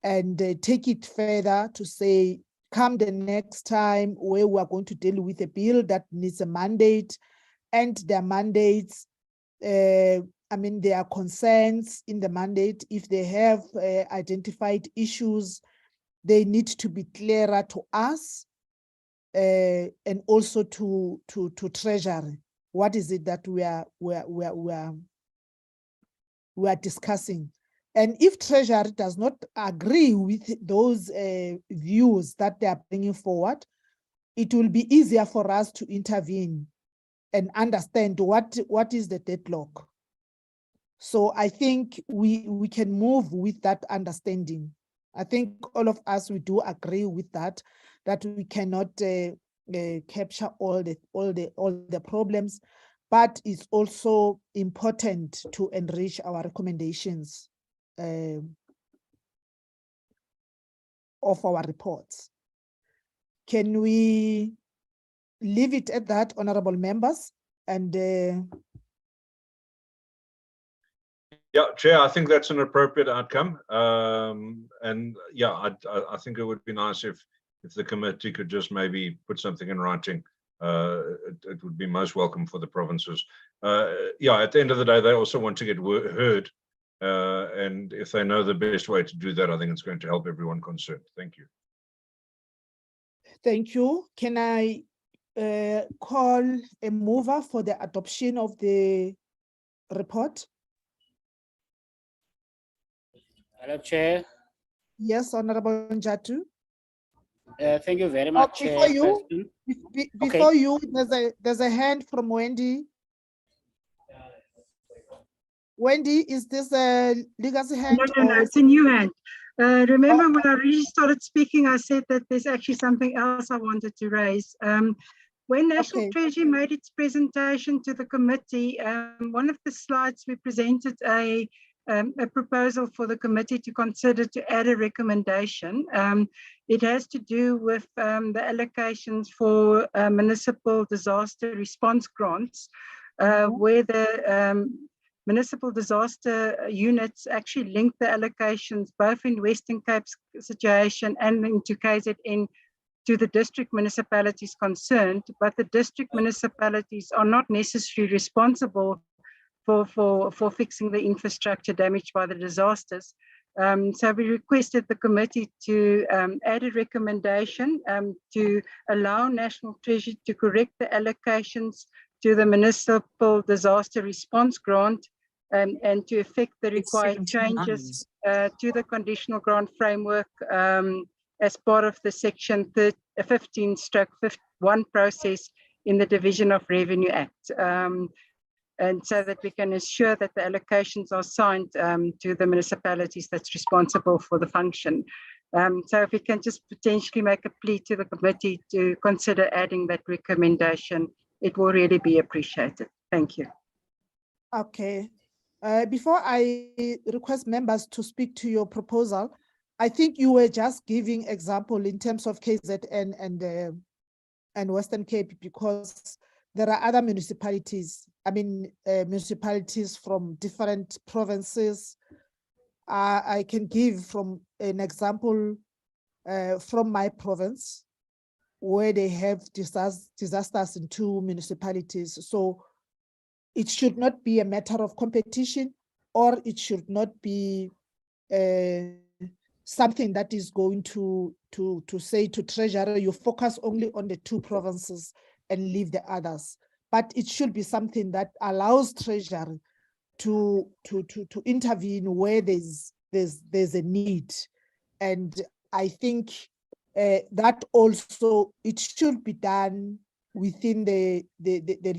and take it further to say, come the next time where we are going to deal with a bill that needs a mandate, and their mandates, there are concerns in the mandate. If they have identified issues, they need to be clearer to us and also to Treasury. What is it that we are discussing? And if Treasury does not agree with those views that they are bringing forward, it will be easier for us to intervene and understand what is the deadlock. So I think we can move with that understanding. I think all of us, we do agree with that we cannot capture all the problems, but it's also important to enrich our recommendations of our reports. Can we leave it at that, honorable members? And yeah, Chair, I think that's an appropriate outcome. And yeah, I think it would be nice if the committee could just maybe put something in writing. It would be most welcome for the provinces. Yeah, at the end of the day, they also want to get heard. And if they know the best way to do that, I think it's going to help everyone concerned. Thank you. Thank you. Can I call a mover for the adoption of the report? Hello, Chair. Yes, Honorable Njatu. Thank you very much, Before you, Chairperson. before you, there's a hand from Wendy. Wendy, is this a legacy hand? No, or- it's a new hand. Remember when I really started speaking, I said that there's actually something else I wanted to raise. When National Okay. Treasury made its presentation to the committee, one of the slides we presented a proposal for the committee to consider to add a recommendation. It has to do with the allocations for municipal disaster response grants, where the municipal disaster units actually link the allocations both in Western Cape's situation and into KZN to the district municipalities concerned, but the district municipalities are not necessarily responsible for fixing the infrastructure damaged by the disasters. So we requested the committee to add a recommendation to allow National Treasury to correct the allocations to the municipal disaster response grant and to effect the required changes to the conditional grant framework as part of the section 15/1 process in the Division of Revenue Act. And so that we can ensure that the allocations are signed to the municipalities that's responsible for the function. So if we can just potentially make a plea to the committee to consider adding that recommendation, it will really be appreciated. Thank you. Okay. Before I request members to speak to your proposal, I think you were just giving example in terms of KZN and Western Cape, because there are other municipalities, municipalities from different provinces. I can give from an example from my province, where they have disasters in 2 municipalities. So it should not be a matter of competition, or it should not be something that is going to say to Treasury, you focus only on the 2 provinces and leave the others. But it should be something that allows Treasury to intervene where there's a need. And I think that also, it should be done within the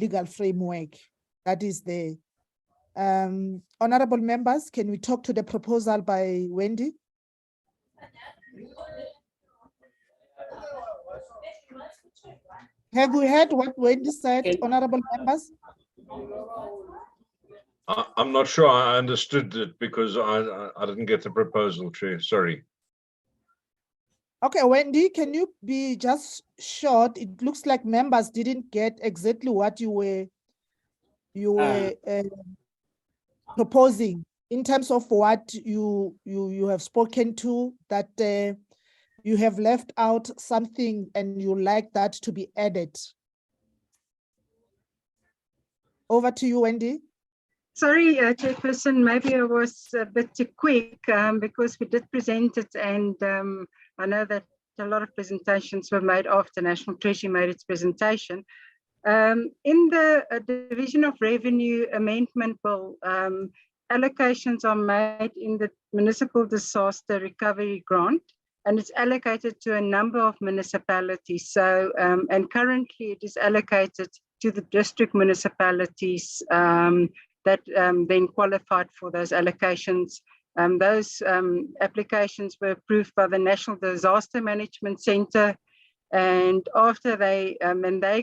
legal framework. That is the honorable members. Can we talk to the proposal by Wendy? Have we heard what Wendy said, honorable members? I'm not sure I understood it, because I didn't get the proposal, Chair. Sorry. Okay, Wendy, can you be just short? It looks like members didn't get exactly what you were proposing in terms of what you have spoken to, that you have left out something and you like that to be added. Over to you, Wendy. Sorry, Chairperson, maybe I was a bit too quick because we did present it, and I know that a lot of presentations were made after National Treasury made its presentation. In the Division of Revenue Amendment Bill, allocations are made in the Municipal Disaster Recovery Grant, and it's allocated to a number of municipalities. So, and currently it is allocated to the district municipalities that then qualified for those allocations. Those applications were approved by the National Disaster Management Centre, and after they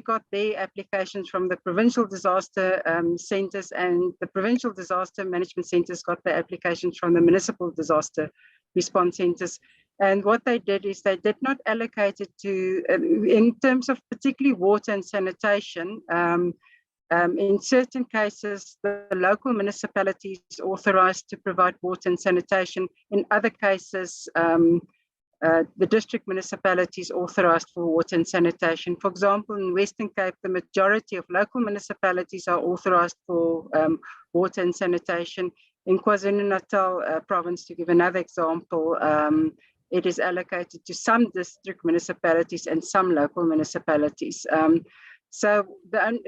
got their applications from the provincial disaster centres, and the provincial disaster management centres got their applications from the municipal disaster response centres. And what they did is they did not allocate it to, in terms of particularly water and sanitation, in certain cases, the local municipalities authorized to provide water and sanitation. In other cases, the district municipalities authorized for water and sanitation. For example, in Western Cape, the majority of local municipalities are authorized for water and sanitation. In KwaZulu-Natal province, to give another example, it is allocated to some district municipalities and some local municipalities. So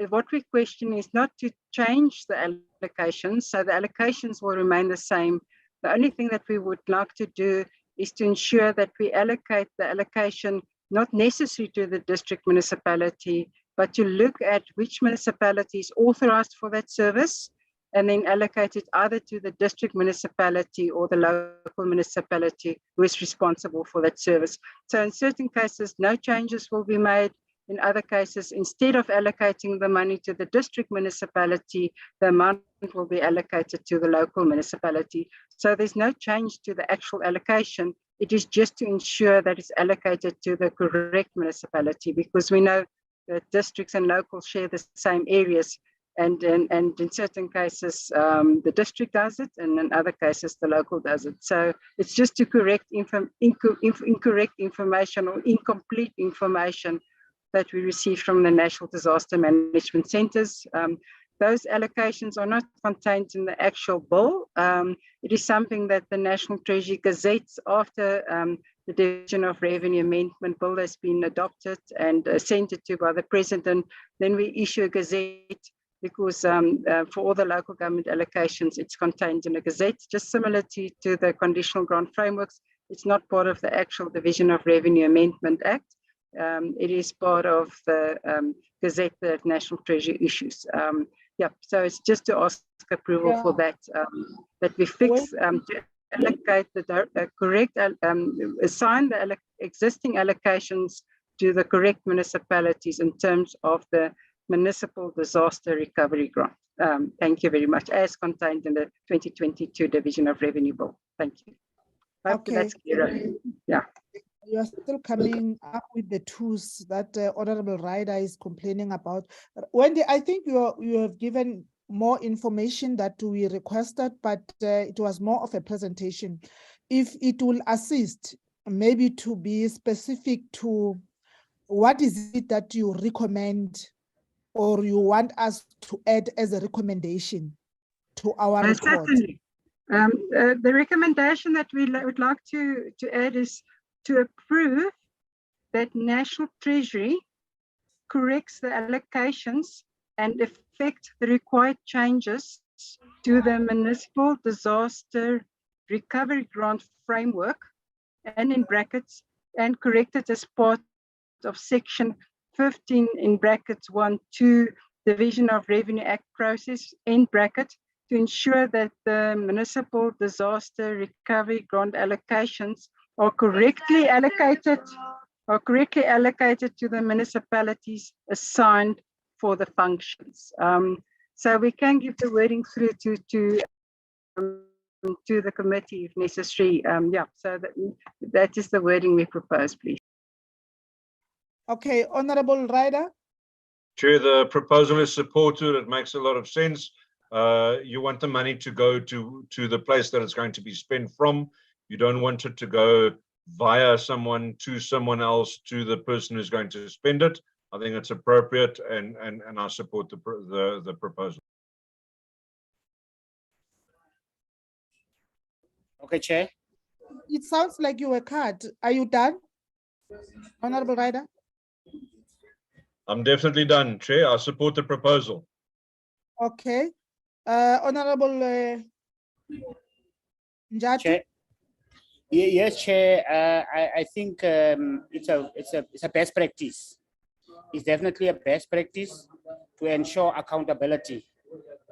what we question is not to change the allocations. So the allocations will remain the same. The only thing that we would like to do is to ensure that we allocate the allocation not necessary to the district municipality, but to look at which municipality is authorized for that service and then allocate it either to the district municipality or the local municipality who is responsible for that service. So in certain cases, no changes will be made. In other cases, instead of allocating the money to the district municipality, the amount will be allocated to the local municipality. So there's no change to the actual allocation. It is just to ensure that it's allocated to the correct municipality, because we know that districts and locals share the same areas. And in certain cases, the district does it, and in other cases, the local does it. So it's just to correct incorrect information or incomplete information that we receive from the National Disaster Management Centers. Those allocations are not contained in the actual bill. It is something that the National Treasury gazettes after the Division of Revenue Amendment Bill has been adopted and sent it to by the President. Then we issue a gazette, because for all the local government allocations, it's contained in a gazette, just similar to the conditional grant frameworks. It's not part of the actual Division of Revenue Amendment Act. It is part of the gazette that National Treasury issues. Yeah, so it's just to ask approval for that, that we fix to allocate the correct, assign the existing allocations to the correct municipalities in terms of the Municipal Disaster Recovery Grant. Thank you very much, as contained in the 2022 Division of Revenue Bill. Thank you. Hope that's clear. Yeah. You are still coming up with the tools that Honorable Ryder is complaining about. Wendy, I think you have given more information that we requested, but it was more of a presentation. If it will assist, maybe to be specific to what is it that you recommend or you want us to add as a recommendation to our report? Certainly. The recommendation that we would like to add is to approve that National Treasury corrects the allocations and effect the required changes to the Municipal Disaster Recovery Grant Framework, and in brackets, and correct it as part of Section 15 in brackets 1(2) Division of Revenue Act process, in bracket, to ensure that the Municipal Disaster Recovery Grant allocations are correctly allocated to the municipalities assigned for the functions. So we can give the wording through to the committee if necessary. Yeah, so that is the wording we propose, please. Okay, Honorable Ryder. Chair, the proposal is supported. It makes a lot of sense. You want the money to go to the place that it's going to be spent from. You don't want it to go via someone to someone else to the person who's going to spend it. I think it's appropriate, and I support the proposal. Okay, Chair. It sounds like you were cut. Are you done, Honorable Ryder? I'm definitely done, Chair. I support the proposal. Okay. Honorable Njati? Chair. Yes, Chair. I think it's a best practice. It's definitely a best practice to ensure accountability.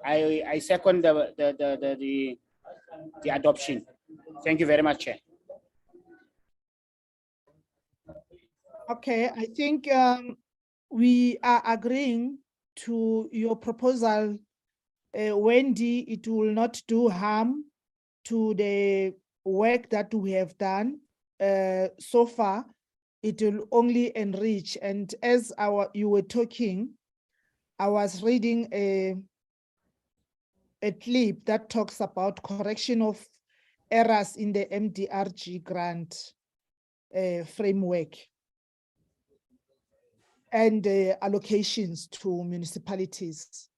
I second the adoption. Thank you very much, Chair. Okay, I think we are agreeing to your proposal, Wendy. It will not do harm to the work that we have done so far. It will only enrich. And as you were talking, I was reading a clip that talks about correction of errors in the MDRG grant framework and allocations to municipalities.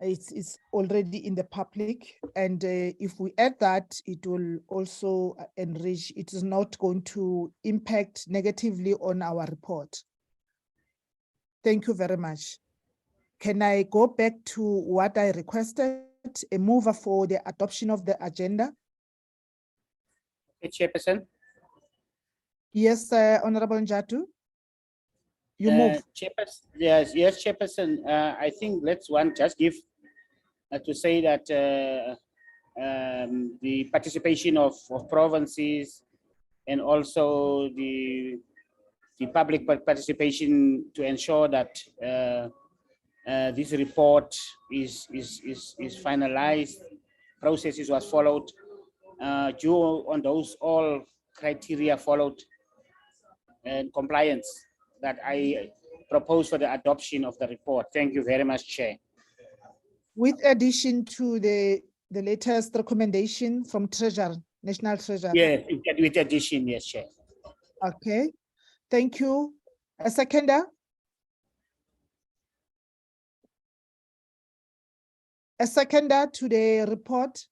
It's already in the public, and if we add that, it will also enrich. It is not going to impact negatively on our report. Thank you very much. Can I go back to what I requested, a mover for the adoption of the agenda? Okay, Chairperson. Yes, Honorable Njatu. You move. Chairperson, yes, Chairperson. I think let's just give to say that the participation of provinces and also the public participation to ensure that this report is finalized, processes was followed, due on those all criteria followed and compliance that I propose for the adoption of the report. Thank you very much, Chair. With addition to the latest recommendation from Treasurer, National Treasurer. Yes, with addition, yes, Chair. Okay, thank you. A seconder? A seconder to the report?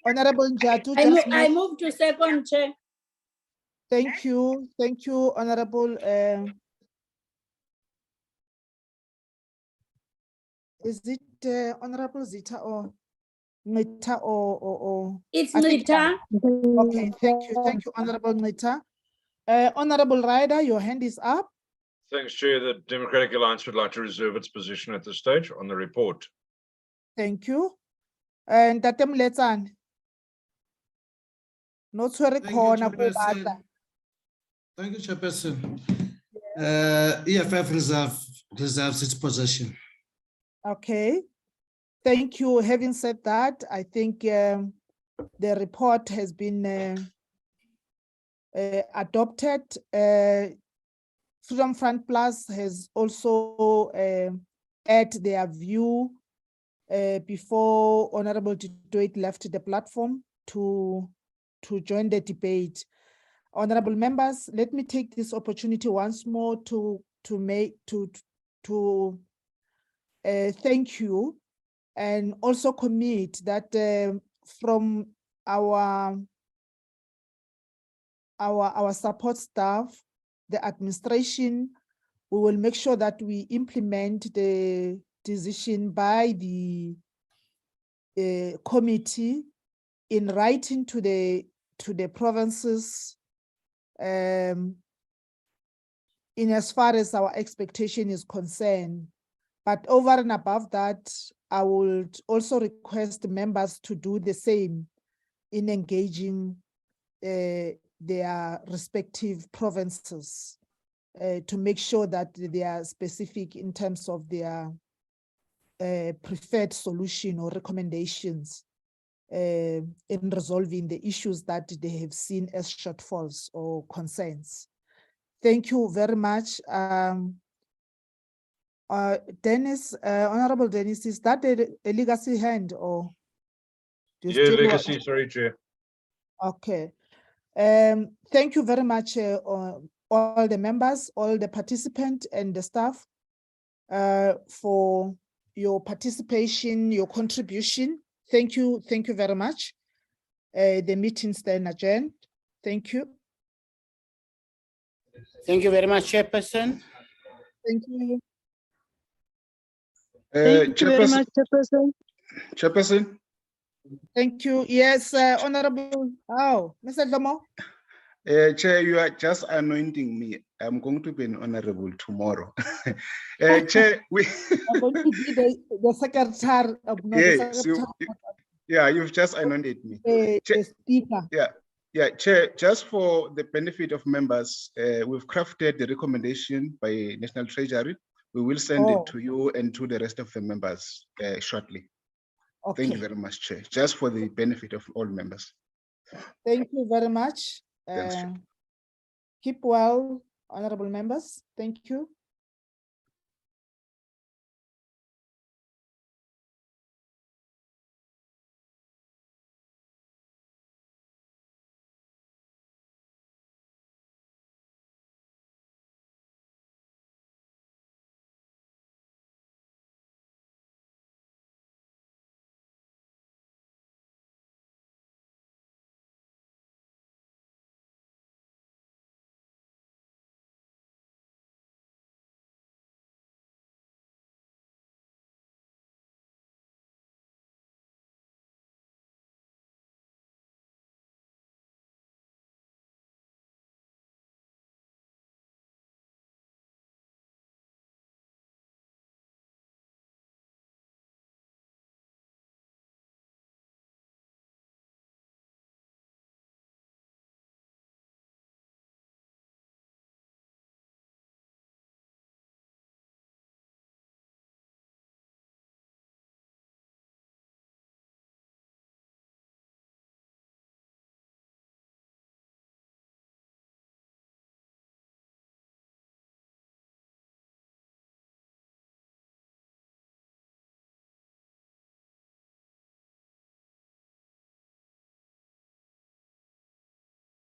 Honorable Njatu. I move to second, Chair. Thank you, Honorable. Is it Honorable Zita or Nita or? It's I think- Nita. Okay, thank you, Honorable Nita. Honorable Ryder, your hand is up. Thanks, Chair. The Democratic Alliance would like to reserve its position at this stage on the report. Thank you. And Tatem Letan. Not so corner. Thank you, Chairperson. EFF reserves its position. Okay, thank you. Having said that, I think the report has been adopted. Freedom Front Plus has also add their view before Honorable Dutoit left the platform to join the debate. Honorable members, let me take this opportunity once more to thank you and also commit that from our support staff, the administration, we will make sure that we implement the decision by the committee in writing to the provinces in as far as our expectation is concerned. But over and above that, I would also request the members to do the same in engaging their respective provinces to make sure that they are specific in terms of their preferred solution or recommendations in resolving the issues that they have seen as shortfalls or concerns. Thank you very much. Dennis, Honorable Dennis, is that a legacy hand or? Yeah, legacy, sorry, Chair. Okay. Thank you very much, all the members, all the participants and the staff for your participation, your contribution. Thank you very much. The meeting's then adjourned. Thank you. Thank you very much, Chairperson. Thank you. Thank you very much, Chairperson. Chairperson. Thank you. Yes, Honorable. Oh, Mr. Domo. Chair, you are just anointing me. I'm going to be an honorable tomorrow. Chair, I'm going to be the secretary of yes, you've just anointed me. The speaker. Yeah, Chair, just for the benefit of members, we've crafted the recommendation by National Treasury. We will send it to you and to the rest of the members shortly. Okay. Thank you very much, Chair, just for the benefit of all members. Thank you very much. Thanks, Chair. Keep well, honorable members. Thank you.